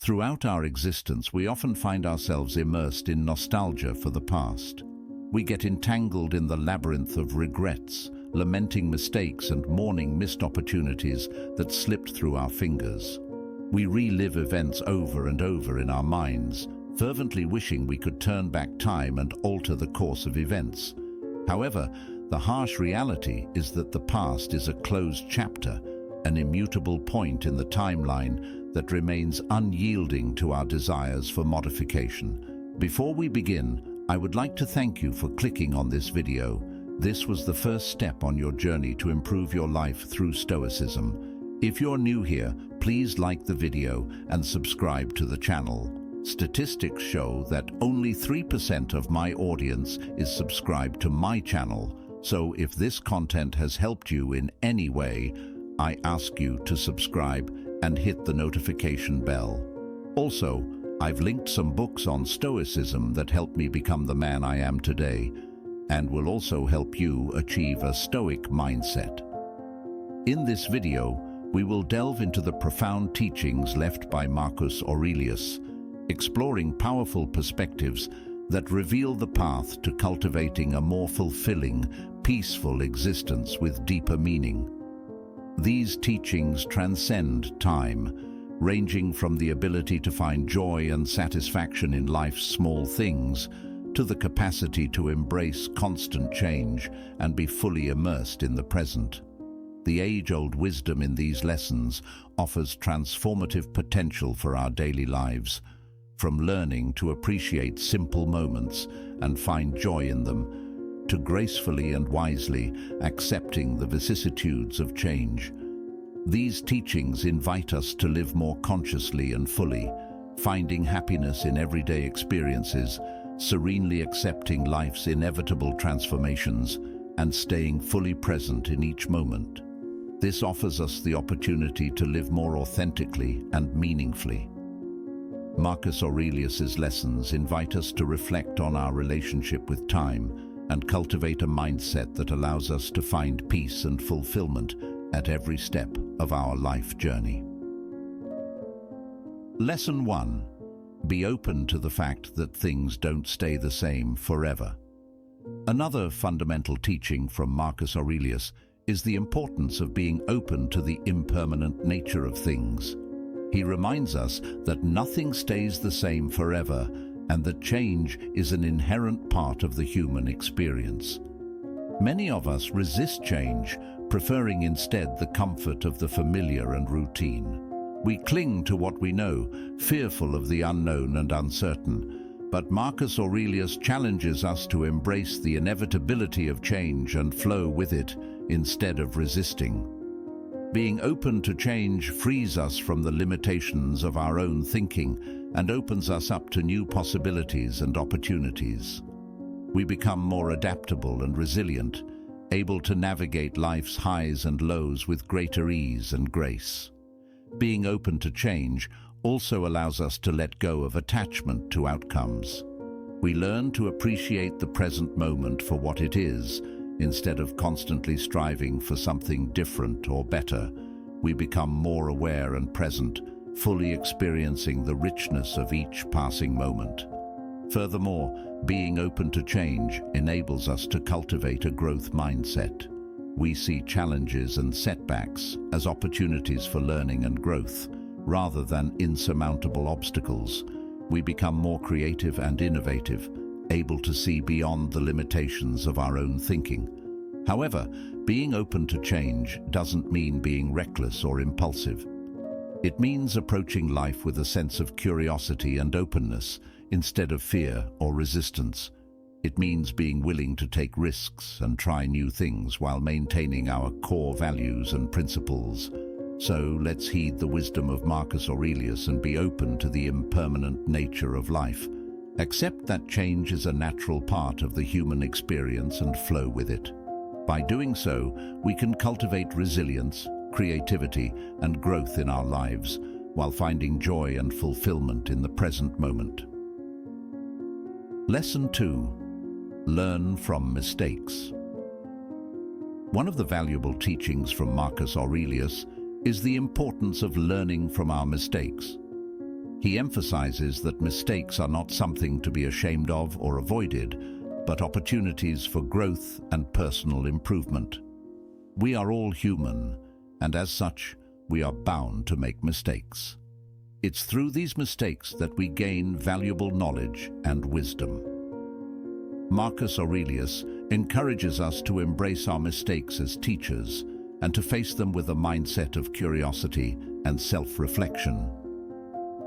Throughout our existence, we often find ourselves immersed in nostalgia for the past. We get entangled in the labyrinth of regrets, lamenting mistakes and mourning missed opportunities that slipped through our fingers. We relive events over and over in our minds, fervently wishing we could turn back time and alter the course of events. However, the harsh reality is that the past is a closed chapter, an immutable point in the timeline that remains unyielding to our desires for modification. Before we begin, I would like to thank you for clicking on this video. This was the first step on your journey to improve your life through Stoicism. If you're new here, please like the video and subscribe to the channel. Statistics show that only 3% of my audience is subscribed to my channel, so if this content has helped you in any way, I ask you to subscribe and hit the notification bell. Also, I've linked some books on Stoicism that helped me become the man I am today, and will also help you achieve a Stoic mindset. In this video, we will delve into the profound teachings left by Marcus Aurelius, exploring powerful perspectives that reveal the path to cultivating a more fulfilling, peaceful existence with deeper meaning. These teachings transcend time, ranging from the ability to find joy and satisfaction in life's small things to the capacity to embrace constant change and be fully immersed in the present. The age-old wisdom in these lessons offers transformative potential for our daily lives, from learning to appreciate simple moments and find joy in them, to gracefully and wisely accepting the vicissitudes of change. These teachings invite us to live more consciously and fully, finding happiness in everyday experiences, serenely accepting life's inevitable transformations, and staying fully present in each moment. This offers us the opportunity to live more authentically and meaningfully. Marcus Aurelius's lessons invite us to reflect on our relationship with time and cultivate a mindset that allows us to find peace and fulfillment at every step of our life journey. Lesson 1. Be open to the fact that things don't stay the same forever. Another fundamental teaching from Marcus Aurelius is the importance of being open to the impermanent nature of things. He reminds us that nothing stays the same forever and that change is an inherent part of the human experience. Many of us resist change, preferring instead the comfort of the familiar and routine. We cling to what we know, fearful of the unknown and uncertain. But Marcus Aurelius challenges us to embrace the inevitability of change and flow with it instead of resisting. Being open to change frees us from the limitations of our own thinking and opens us up to new possibilities and opportunities. We become more adaptable and resilient, able to navigate life's highs and lows with greater ease and grace. Being open to change also allows us to let go of attachment to outcomes. We learn to appreciate the present moment for what it is, instead of constantly striving for something different or better. We become more aware and present, fully experiencing the richness of each passing moment. Furthermore, being open to change enables us to cultivate a growth mindset. We see challenges and setbacks as opportunities for learning and growth, rather than insurmountable obstacles. We become more creative and innovative, able to see beyond the limitations of our own thinking. However, being open to change doesn't mean being reckless or impulsive. It means approaching life with a sense of curiosity and openness instead of fear or resistance. It means being willing to take risks and try new things while maintaining our core values and principles. So let's heed the wisdom of Marcus Aurelius and be open to the impermanent nature of life. Accept that change is a natural part of the human experience and flow with it. By doing so, we can cultivate resilience, creativity, and growth in our lives, while finding joy and fulfillment in the present moment. Lesson 2. Learn from mistakes. One of the valuable teachings from Marcus Aurelius is the importance of learning from our mistakes. He emphasizes that mistakes are not something to be ashamed of or avoided, but opportunities for growth and personal improvement. We are all human, and as such, we are bound to make mistakes. It's through these mistakes that we gain valuable knowledge and wisdom. Marcus Aurelius encourages us to embrace our mistakes as teachers and to face them with a mindset of curiosity and self-reflection.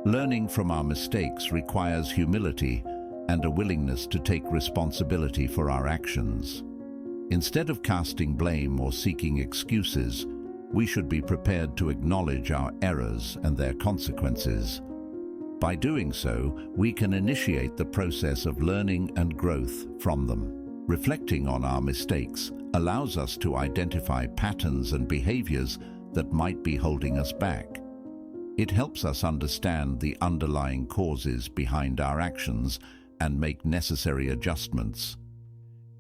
Learning from our mistakes requires humility and a willingness to take responsibility for our actions. Instead of casting blame or seeking excuses, we should be prepared to acknowledge our errors and their consequences. By doing so, we can initiate the process of learning and growth from them. Reflecting on our mistakes allows us to identify patterns and behaviors that might be holding us back. It helps us understand the underlying causes behind our actions and make necessary adjustments.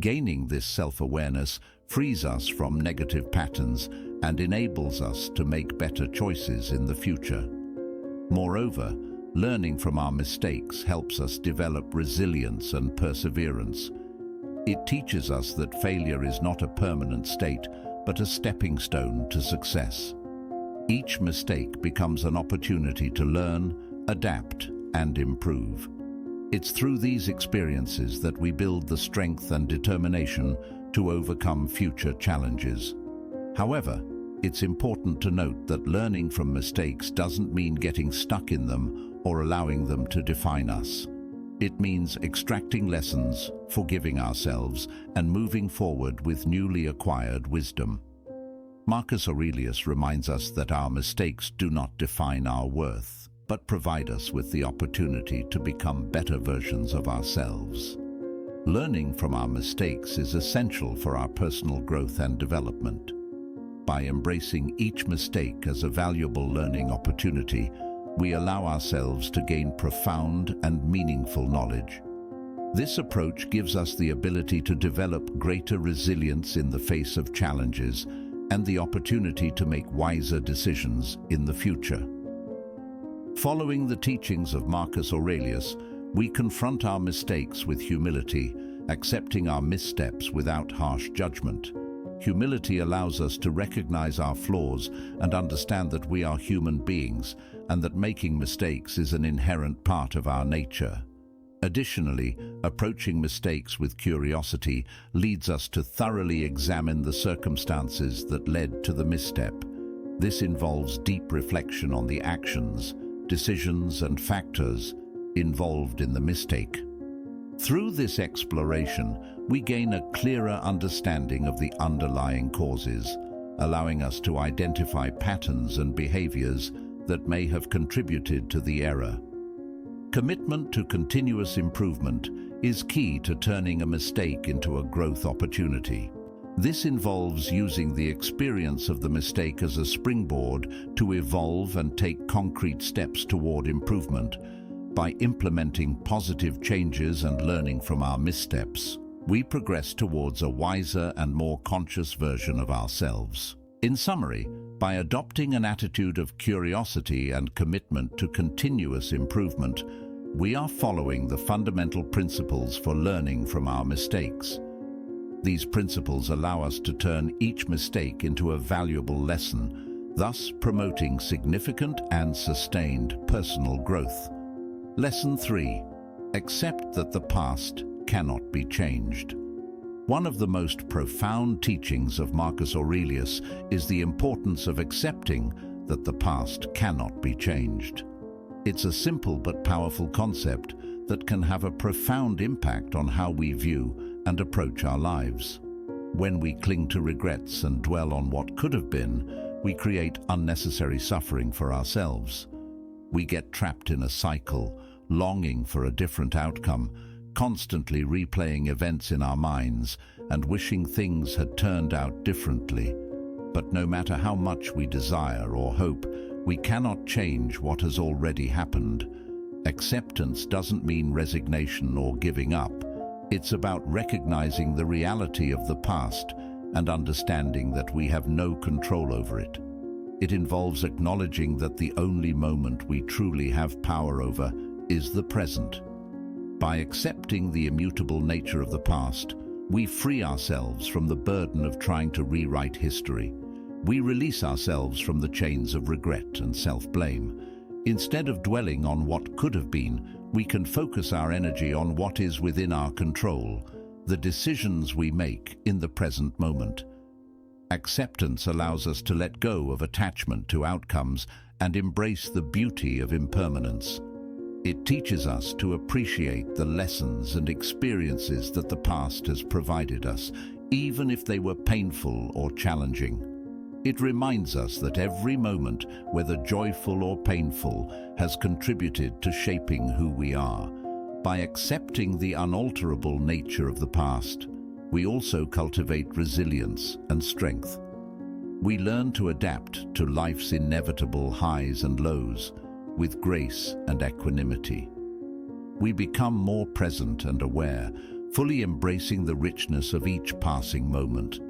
Gaining this self-awareness frees us from negative patterns and enables us to make better choices in the future. Moreover, learning from our mistakes helps us develop resilience and perseverance. It teaches us that failure is not a permanent state, but a stepping stone to success. Each mistake becomes an opportunity to learn, adapt, and improve. It's through these experiences that we build the strength and determination to overcome future challenges. However, it's important to note that learning from mistakes doesn't mean getting stuck in them or allowing them to define us. It means extracting lessons, forgiving ourselves, and moving forward with newly acquired wisdom. Marcus Aurelius reminds us that our mistakes do not define our worth, but provide us with the opportunity to become better versions of ourselves. Learning from our mistakes is essential for our personal growth and development. By embracing each mistake as a valuable learning opportunity, we allow ourselves to gain profound and meaningful knowledge. This approach gives us the ability to develop greater resilience in the face of challenges and the opportunity to make wiser decisions in the future. Following the teachings of Marcus Aurelius, we confront our mistakes with humility, accepting our missteps without harsh judgment. Humility allows us to recognize our flaws and understand that we are human beings and that making mistakes is an inherent part of our nature. Additionally, approaching mistakes with curiosity leads us to thoroughly examine the circumstances that led to the misstep. This involves deep reflection on the actions, decisions, and factors involved in the mistake. Through this exploration, we gain a clearer understanding of the underlying causes, allowing us to identify patterns and behaviors that may have contributed to the error. Commitment to continuous improvement is key to turning a mistake into a growth opportunity. This involves using the experience of the mistake as a springboard to evolve and take concrete steps toward improvement. By implementing positive changes and learning from our missteps, we progress towards a wiser and more conscious version of ourselves. In summary, by adopting an attitude of curiosity and commitment to continuous improvement, we are following the fundamental principles for learning from our mistakes. These principles allow us to turn each mistake into a valuable lesson, thus promoting significant and sustained personal growth. Lesson 3. Accept that the past cannot be changed. One of the most profound teachings of Marcus Aurelius is the importance of accepting that the past cannot be changed. It's a simple but powerful concept that can have a profound impact on how we view and approach our lives. When we cling to regrets and dwell on what could have been, we create unnecessary suffering for ourselves. We get trapped in a cycle, longing for a different outcome, constantly replaying events in our minds and wishing things had turned out differently. But no matter how much we desire or hope, we cannot change what has already happened. Acceptance doesn't mean resignation or giving up. It's about recognizing the reality of the past and understanding that we have no control over it. It involves acknowledging that the only moment we truly have power over is the present. By accepting the immutable nature of the past, we free ourselves from the burden of trying to rewrite history. We release ourselves from the chains of regret and self-blame. Instead of dwelling on what could have been, we can focus our energy on what is within our control, the decisions we make in the present moment. Acceptance allows us to let go of attachment to outcomes and embrace the beauty of impermanence. It teaches us to appreciate the lessons and experiences that the past has provided us, even if they were painful or challenging. It reminds us that every moment, whether joyful or painful, has contributed to shaping who we are. By accepting the unalterable nature of the past, we also cultivate resilience and strength. We learn to adapt to life's inevitable highs and lows with grace and equanimity. We become more present and aware, fully embracing the richness of each passing moment.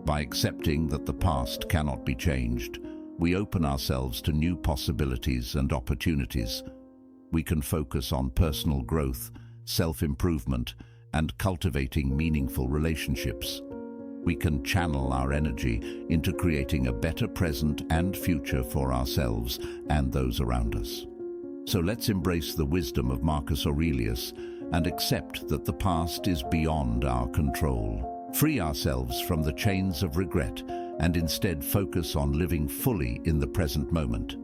By accepting that the past cannot be changed, we open ourselves to new possibilities and opportunities. We can focus on personal growth, self-improvement, and cultivating meaningful relationships. We can channel our energy into creating a better present and future for ourselves and those around us. So let's embrace the wisdom of Marcus Aurelius and accept that the past is beyond our control. Free ourselves from the chains of regret and instead focus on living fully in the present moment.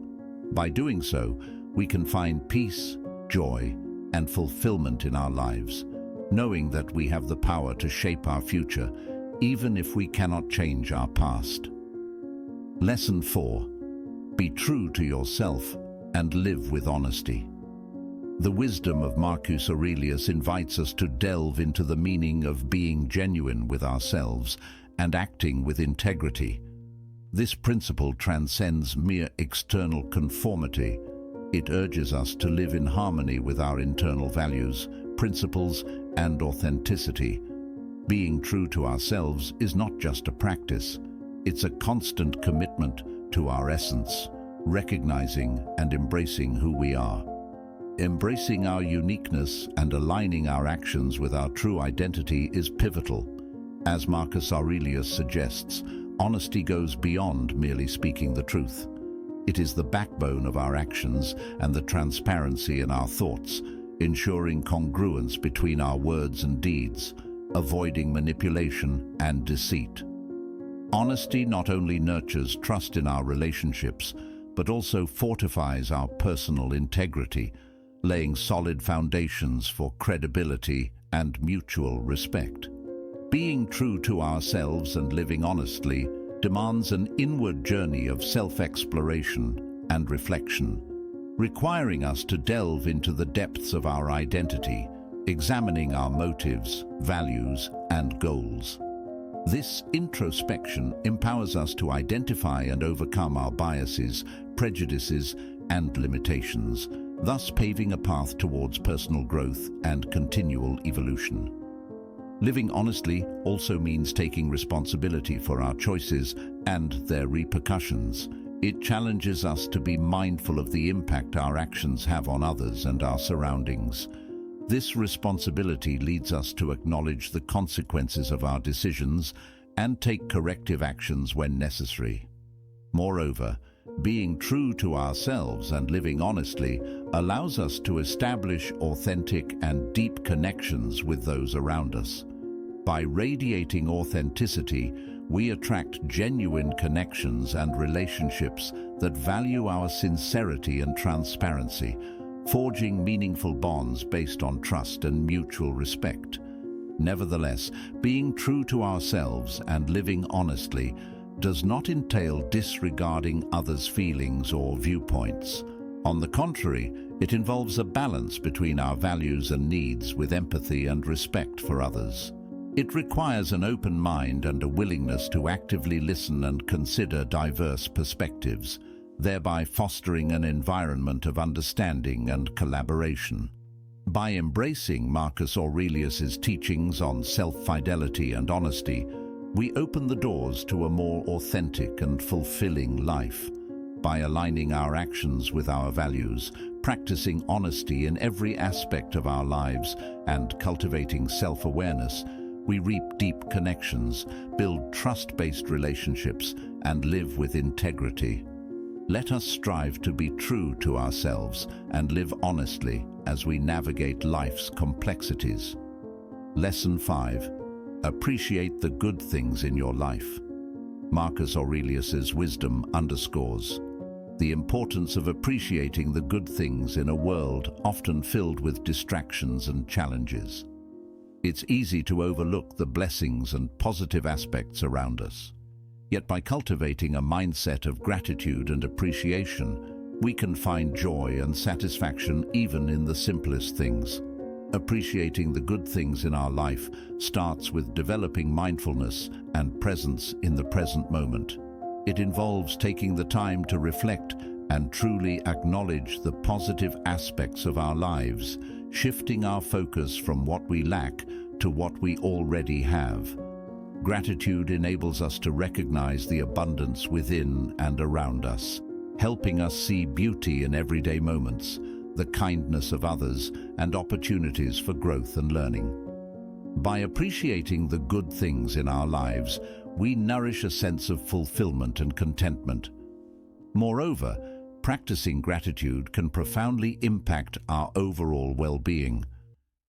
By doing so, we can find peace, joy, and fulfillment in our lives, knowing that we have the power to shape our future, even if we cannot change our past. Lesson 4. Be true to yourself and live with honesty. The wisdom of Marcus Aurelius invites us to delve into the meaning of being genuine with ourselves and acting with integrity. This principle transcends mere external conformity. It urges us to live in harmony with our internal values, principles, and authenticity. Being true to ourselves is not just a practice, it's a constant commitment to our essence, recognizing and embracing who we are. Embracing our uniqueness and aligning our actions with our true identity is pivotal. As Marcus Aurelius suggests, honesty goes beyond merely speaking the truth. It is the backbone of our actions and the transparency in our thoughts, ensuring congruence between our words and deeds, avoiding manipulation and deceit. Honesty not only nurtures trust in our relationships, but also fortifies our personal integrity, laying solid foundations for credibility and mutual respect. Being true to ourselves and living honestly demands an inward journey of self-exploration and reflection, requiring us to delve into the depths of our identity, examining our motives, values, and goals. This introspection empowers us to identify and overcome our biases, prejudices, and limitations, thus paving a path towards personal growth and continual evolution. Living honestly also means taking responsibility for our choices and their repercussions. It challenges us to be mindful of the impact our actions have on others and our surroundings. This responsibility leads us to acknowledge the consequences of our decisions and take corrective actions when necessary. Moreover, being true to ourselves and living honestly allows us to establish authentic and deep connections with those around us. By radiating authenticity, we attract genuine connections and relationships that value our sincerity and transparency, forging meaningful bonds based on trust and mutual respect. Nevertheless, being true to ourselves and living honestly does not entail disregarding others' feelings or viewpoints. On the contrary, it involves a balance between our values and needs with empathy and respect for others. It requires an open mind and a willingness to actively listen and consider diverse perspectives, thereby fostering an environment of understanding and collaboration. By embracing Marcus Aurelius's teachings on self-fidelity and honesty, We open the doors to a more authentic and fulfilling life. By aligning our actions with our values, practicing honesty in every aspect of our lives, and cultivating self-awareness, we reap deep connections, build trust-based relationships, and live with integrity. Let us strive to be true to ourselves and live honestly as we navigate life's complexities. Lesson 5. Appreciate the good things in your life. Marcus Aurelius's wisdom underscores the importance of appreciating the good things in a world often filled with distractions and challenges. It's easy to overlook the blessings and positive aspects around us. Yet by cultivating a mindset of gratitude and appreciation, we can find joy and satisfaction even in the simplest things. Appreciating the good things in our life starts with developing mindfulness and presence in the present moment. It involves taking the time to reflect and truly acknowledge the positive aspects of our lives, shifting our focus from what we lack to what we already have. Gratitude enables us to recognize the abundance within and around us, helping us see beauty in everyday moments, the kindness of others, and opportunities for growth and learning. By appreciating the good things in our lives, we nourish a sense of fulfillment and contentment. Moreover, practicing gratitude can profoundly impact our overall well-being.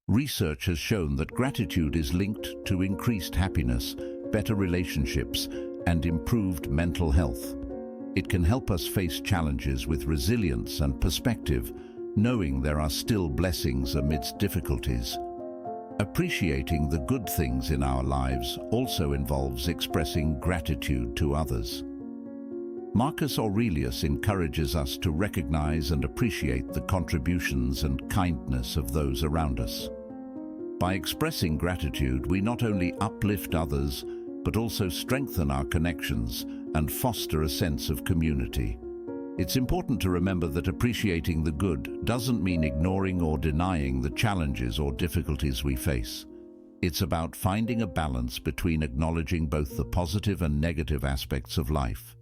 Research has shown that gratitude is linked to increased happiness, better relationships, and improved mental health. It can help us face challenges with resilience and perspective, knowing there are still blessings amidst difficulties. Appreciating the good things in our lives also involves expressing gratitude to others. Marcus Aurelius encourages us to recognize and appreciate the contributions and kindness of those around us. By expressing gratitude, we not only uplift others, but also strengthen our connections and foster a sense of community. It's important to remember that appreciating the good doesn't mean ignoring or denying the challenges or difficulties we face. It's about finding a balance between acknowledging both the positive and negative aspects of life.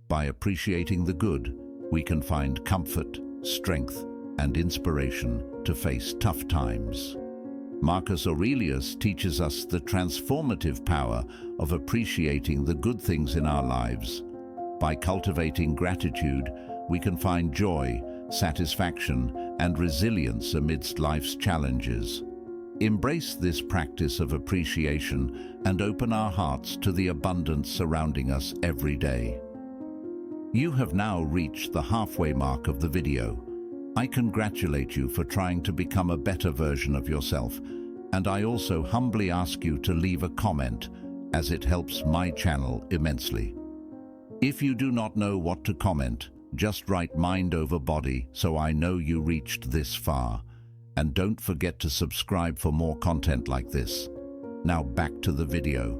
By appreciating the good, we can find comfort, strength, and inspiration to face tough times. Marcus Aurelius teaches us the transformative power of appreciating the good things in our lives. By cultivating gratitude, we can find joy, satisfaction, and resilience amidst life's challenges. Embrace this practice of appreciation and open our hearts to the abundance surrounding us every day. You have now reached the halfway mark of the video. I congratulate you for trying to become a better version of yourself, and I also humbly ask you to leave a comment, as it helps my channel immensely. If you do not know what to comment, just write mind over body so I know you reached this far. And don't forget to subscribe for more content like this. Now back to the video.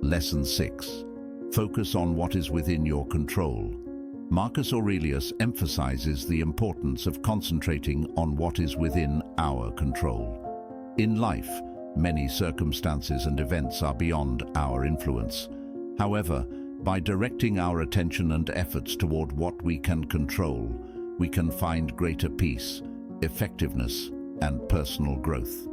Lesson 6. Focus on what is within your control. Marcus Aurelius emphasizes the importance of concentrating on what is within our control. In life, many circumstances and events are beyond our influence. However, by directing our attention and efforts toward what we can control, we can find greater peace, effectiveness, and personal growth.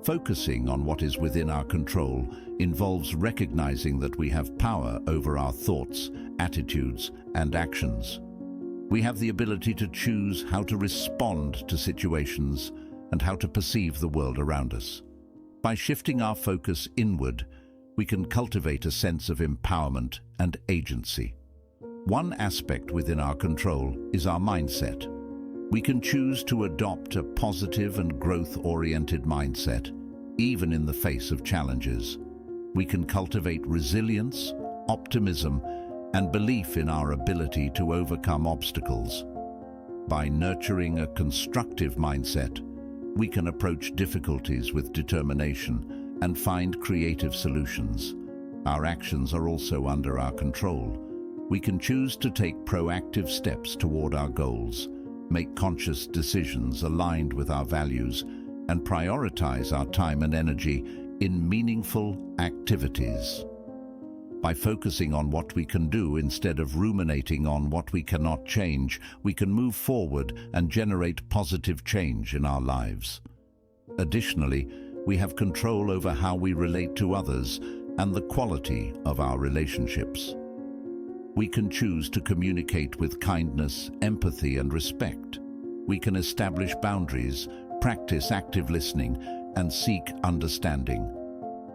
Focusing on what is within our control involves recognizing that we have power over our thoughts, attitudes, and actions. We have the ability to choose how to respond to situations and how to perceive the world around us. By shifting our focus inward, we can cultivate a sense of empowerment and agency. One aspect within our control is our mindset. We can choose to adopt a positive and growth-oriented mindset, even in the face of challenges. We can cultivate resilience, optimism, and belief in our ability to overcome obstacles. By nurturing a constructive mindset, we can approach difficulties with determination and find creative solutions. Our actions are also under our control. We can choose to take proactive steps toward our goals, make conscious decisions aligned with our values, and prioritize our time and energy in meaningful activities. By focusing on what we can do instead of ruminating on what we cannot change, we can move forward and generate positive change in our lives. Additionally, we have control over how we relate to others and the quality of our relationships. We can choose to communicate with kindness, empathy, and respect. We can establish boundaries, practice active listening, and seek understanding.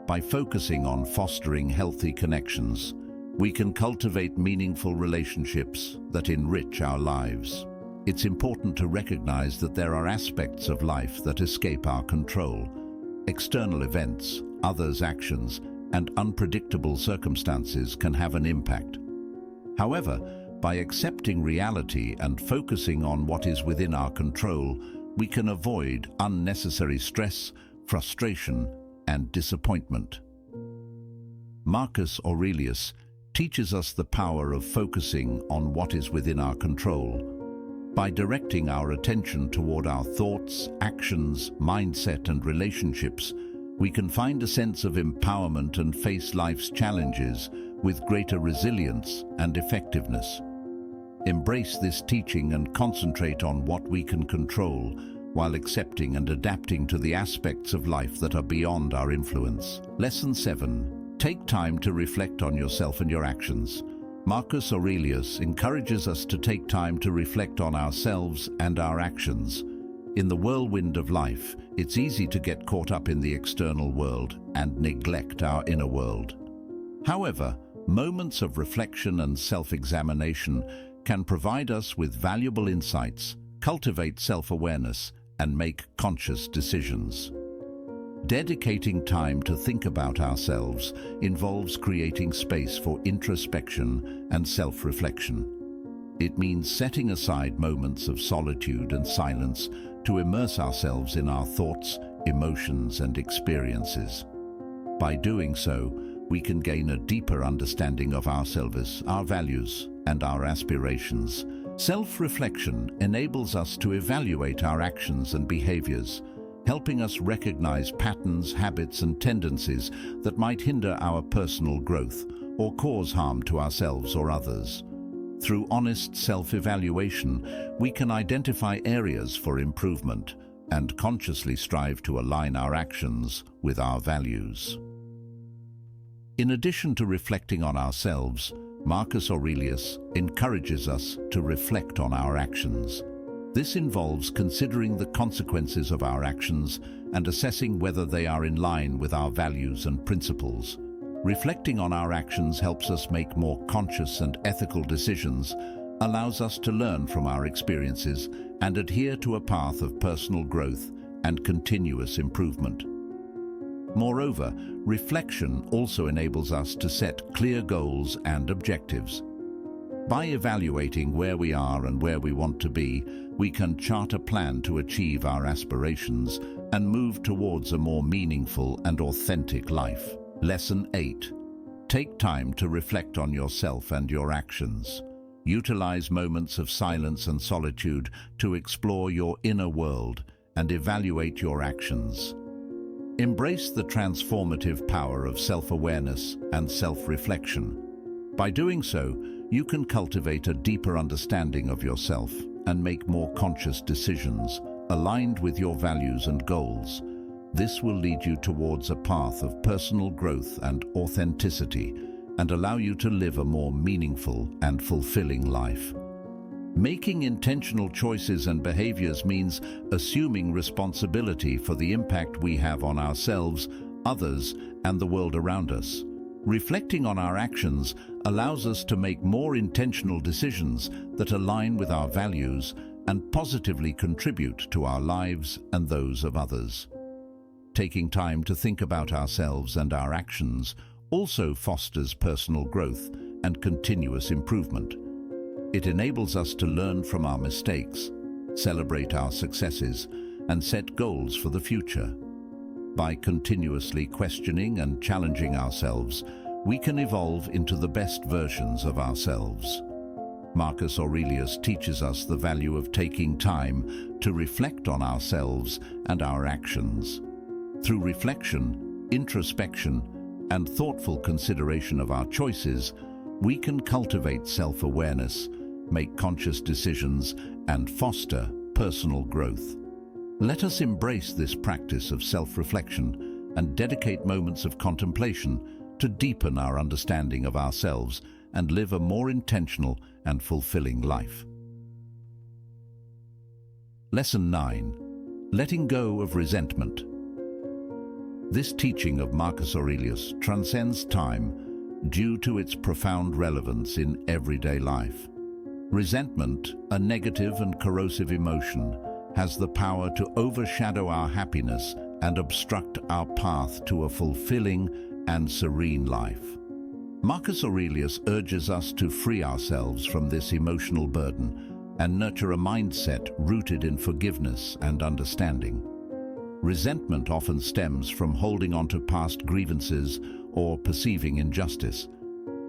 By focusing on fostering healthy connections, we can cultivate meaningful relationships that enrich our lives. It's important to recognize that there are aspects of life that escape our control. External events, others' actions, and unpredictable circumstances can have an impact. However, by accepting reality and focusing on what is within our control, we can avoid unnecessary stress, frustration, and disappointment. Marcus Aurelius teaches us the power of focusing on what is within our control. By directing our attention toward our thoughts, actions, mindset, and relationships, we can find a sense of empowerment and face life's challenges with greater resilience and effectiveness. Embrace this teaching and concentrate on what we can control, while accepting and adapting to the aspects of life that are beyond our influence. Lesson 7. Take time to reflect on yourself and your actions. Marcus Aurelius encourages us to take time to reflect on ourselves and our actions. In the whirlwind of life, it's easy to get caught up in the external world and neglect our inner world. However, moments of reflection and self-examination can provide us with valuable insights, cultivate self-awareness, and make conscious decisions. Dedicating time to think about ourselves involves creating space for introspection and self-reflection. It means setting aside moments of solitude and silence to immerse ourselves in our thoughts, emotions, and experiences. By doing so, we can gain a deeper understanding of ourselves, our values, and our aspirations. Self-reflection enables us to evaluate our actions and behaviors, helping us recognize patterns, habits, and tendencies that might hinder our personal growth or cause harm to ourselves or others. Through honest self-evaluation, we can identify areas for improvement and consciously strive to align our actions with our values. In addition to reflecting on ourselves, Marcus Aurelius encourages us to reflect on our actions. This involves considering the consequences of our actions and assessing whether they are in line with our values and principles. Reflecting on our actions helps us make more conscious and ethical decisions, allows us to learn from our experiences, and adhere to a path of personal growth and continuous improvement. Moreover, reflection also enables us to set clear goals and objectives. By evaluating where we are and where we want to be, we can chart a plan to achieve our aspirations and move towards a more meaningful and authentic life. Lesson 8. Take time to reflect on yourself and your actions. Utilize moments of silence and solitude to explore your inner world and evaluate your actions. Embrace the transformative power of self-awareness and self-reflection. By doing so, you can cultivate a deeper understanding of yourself and make more conscious decisions aligned with your values and goals. This will lead you towards a path of personal growth and authenticity and allow you to live a more meaningful and fulfilling life. Making intentional choices and behaviors means assuming responsibility for the impact we have on ourselves, others, and the world around us. Reflecting on our actions allows us to make more intentional decisions that align with our values and positively contribute to our lives and those of others. Taking time to think about ourselves and our actions also fosters personal growth and continuous improvement. It enables us to learn from our mistakes, celebrate our successes, and set goals for the future. By continuously questioning and challenging ourselves, we can evolve into the best versions of ourselves. Marcus Aurelius teaches us the value of taking time to reflect on ourselves and our actions. Through reflection, introspection, and thoughtful consideration of our choices, we can cultivate self-awareness, make conscious decisions, and foster personal growth. Let us embrace this practice of self-reflection and dedicate moments of contemplation to deepen our understanding of ourselves and live a more intentional and fulfilling life. Lesson 9. Letting go of resentment. This teaching of Marcus Aurelius transcends time due to its profound relevance in everyday life. Resentment, a negative and corrosive emotion, has the power to overshadow our happiness and obstruct our path to a fulfilling and serene life. Marcus Aurelius urges us to free ourselves from this emotional burden and nurture a mindset rooted in forgiveness and understanding. Resentment often stems from holding on to past grievances or perceiving injustice.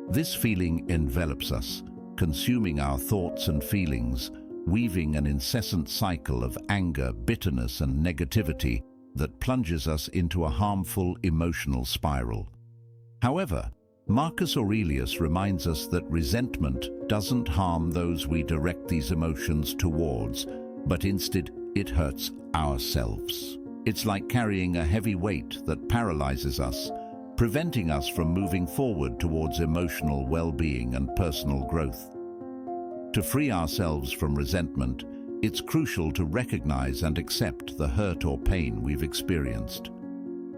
This feeling envelops us, consuming our thoughts and feelings, weaving an incessant cycle of anger, bitterness, and negativity that plunges us into a harmful emotional spiral. However, Marcus Aurelius reminds us that resentment doesn't harm those we direct these emotions towards, but instead it hurts ourselves. It's like carrying a heavy weight that paralyzes us, preventing us from moving forward towards emotional well-being and personal growth. To free ourselves from resentment, it's crucial to recognize and accept the hurt or pain we've experienced.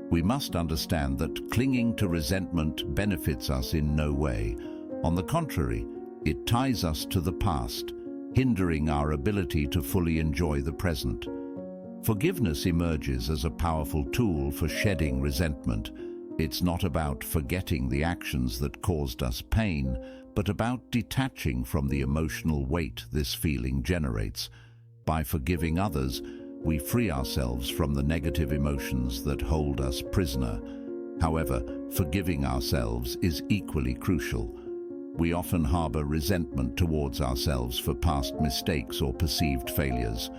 We must understand that clinging to resentment benefits us in no way. On the contrary, it ties us to the past, hindering our ability to fully enjoy the present. Forgiveness emerges as a powerful tool for shedding resentment. It's not about forgetting the actions that caused us pain, but about detaching from the emotional weight this feeling generates. By forgiving others, we free ourselves from the negative emotions that hold us prisoner. However, forgiving ourselves is equally crucial. We often harbor resentment towards ourselves for past mistakes or perceived failures.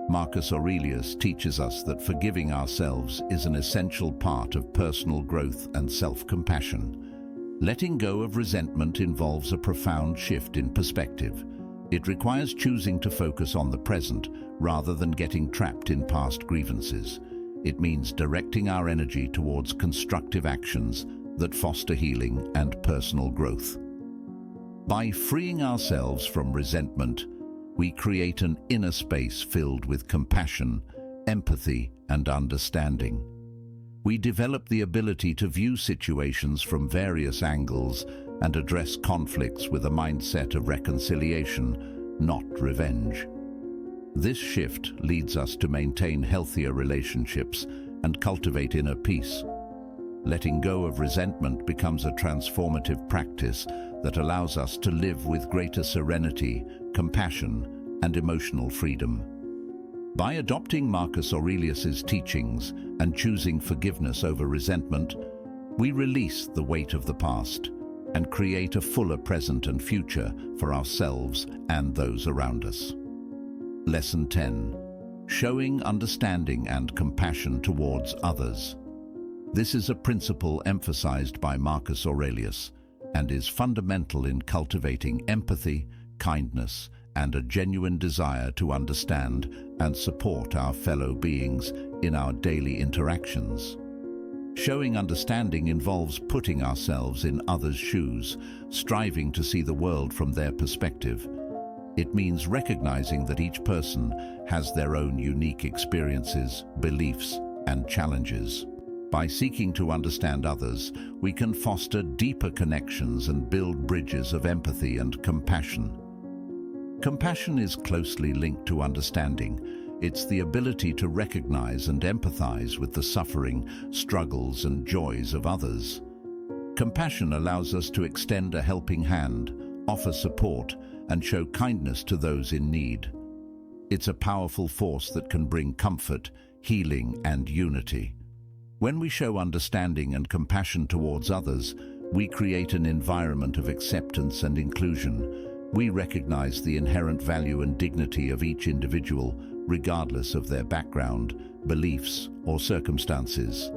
Marcus Aurelius teaches us that forgiving ourselves is an essential part of personal growth and self-compassion. Letting go of resentment involves a profound shift in perspective. It requires choosing to focus on the present rather than getting trapped in past grievances. It means directing our energy towards constructive actions that foster healing and personal growth. By freeing ourselves from resentment, we create an inner space filled with compassion, empathy, and understanding. We develop the ability to view situations from various angles and address conflicts with a mindset of reconciliation, not revenge. This shift leads us to maintain healthier relationships and cultivate inner peace. Letting go of resentment becomes a transformative practice that allows us to live with greater serenity, compassion, and emotional freedom. By adopting Marcus Aurelius's teachings and choosing forgiveness over resentment, we release the weight of the past and create a fuller present and future for ourselves and those around us. Lesson 10. Showing understanding and compassion towards others. This is a principle emphasized by Marcus Aurelius and is fundamental in cultivating empathy, kindness, and a genuine desire to understand and support our fellow beings in our daily interactions. Showing understanding involves putting ourselves in others' shoes, striving to see the world from their perspective. It means recognizing that each person has their own unique experiences, beliefs, and challenges. By seeking to understand others, we can foster deeper connections and build bridges of empathy and compassion. Compassion is closely linked to understanding. It's the ability to recognize and empathize with the suffering, struggles, and joys of others. Compassion allows us to extend a helping hand, offer support, and show kindness to those in need. It's a powerful force that can bring comfort, healing, and unity. When we show understanding and compassion towards others, we create an environment of acceptance and inclusion. We recognize the inherent value and dignity of each individual, regardless of their background, beliefs, or circumstances.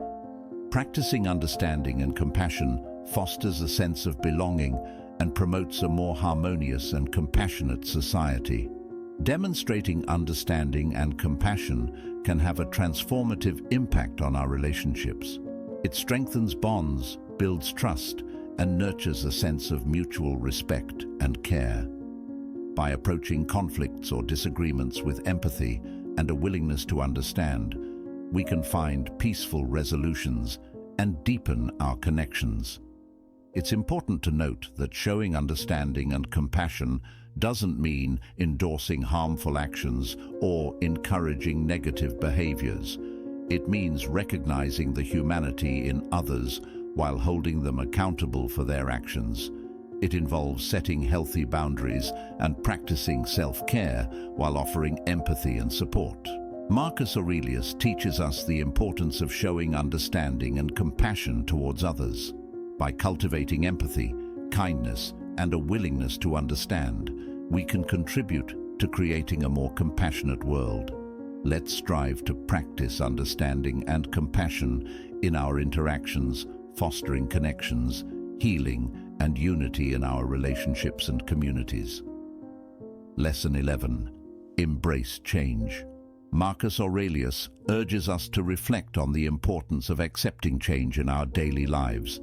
Practicing understanding and compassion fosters a sense of belonging and promotes a more harmonious and compassionate society. Demonstrating understanding and compassion can have a transformative impact on our relationships. It strengthens bonds, builds trust, and nurtures a sense of mutual respect and care. By approaching conflicts or disagreements with empathy and a willingness to understand, we can find peaceful resolutions and deepen our connections. It's important to note that showing understanding and compassion doesn't mean endorsing harmful actions or encouraging negative behaviors. It means recognizing the humanity in others while holding them accountable for their actions. It involves setting healthy boundaries and practicing self-care while offering empathy and support. Marcus Aurelius teaches us the importance of showing understanding and compassion towards others. By cultivating empathy, kindness, and a willingness to understand, we can contribute to creating a more compassionate world. Let's strive to practice understanding and compassion in our interactions, fostering connections, healing, and unity in our relationships and communities. Lesson 11. Embrace change. Marcus Aurelius urges us to reflect on the importance of accepting change in our daily lives.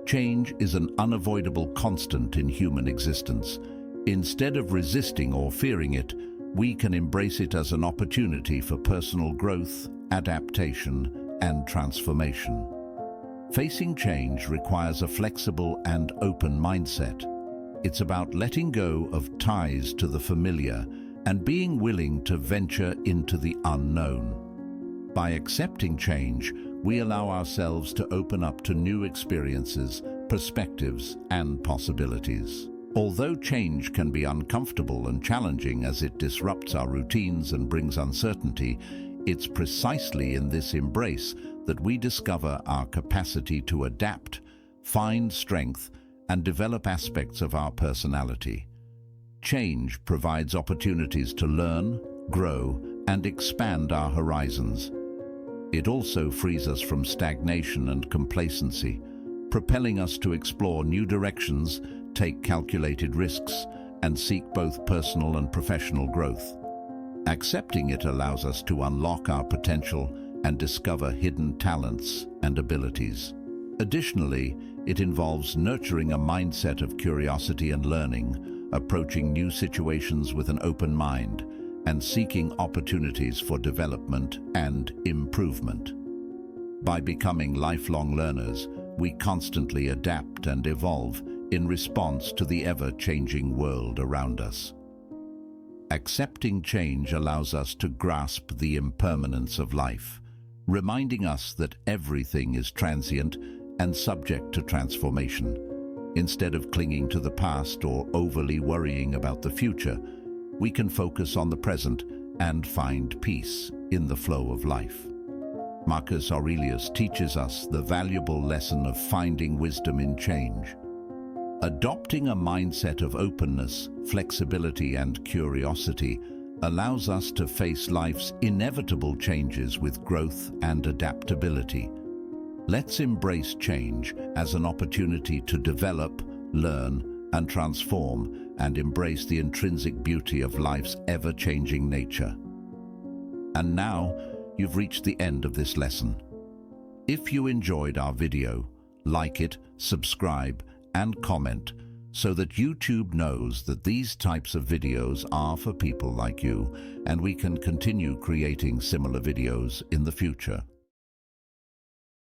Change is an unavoidable constant in human existence. Instead of resisting or fearing it, we can embrace it as an opportunity for personal growth, adaptation, and transformation. Facing change requires a flexible and open mindset. It's about letting go of ties to the familiar and being willing to venture into the unknown. By accepting change, we allow ourselves to open up to new experiences, perspectives, and possibilities. Although change can be uncomfortable and challenging as it disrupts our routines and brings uncertainty, it's precisely in this embrace that we discover our capacity to adapt, find strength, and develop aspects of our personality. Change provides opportunities to learn, grow, and expand our horizons. It also frees us from stagnation and complacency, propelling us to explore new directions, take calculated risks, and seek both personal and professional growth. Accepting it allows us to unlock our potential and discover hidden talents and abilities. Additionally, it involves nurturing a mindset of curiosity and learning, approaching new situations with an open mind, and seeking opportunities for development and improvement. By becoming lifelong learners, we constantly adapt and evolve in response to the ever-changing world around us. Accepting change allows us to grasp the impermanence of life, reminding us that everything is transient and subject to transformation. Instead of clinging to the past or overly worrying about the future, we can focus on the present and find peace in the flow of life. Marcus Aurelius teaches us the valuable lesson of finding wisdom in change. Adopting a mindset of openness, flexibility, and curiosity allows us to face life's inevitable changes with growth and adaptability. Let's embrace change as an opportunity to develop, learn, and transform, and embrace the intrinsic beauty of life's ever-changing nature. And now, you've reached the end of this lesson. If you enjoyed our video, like it, subscribe, and comment so that YouTube knows that these types of videos are for people like you, and we can continue creating similar videos in the future.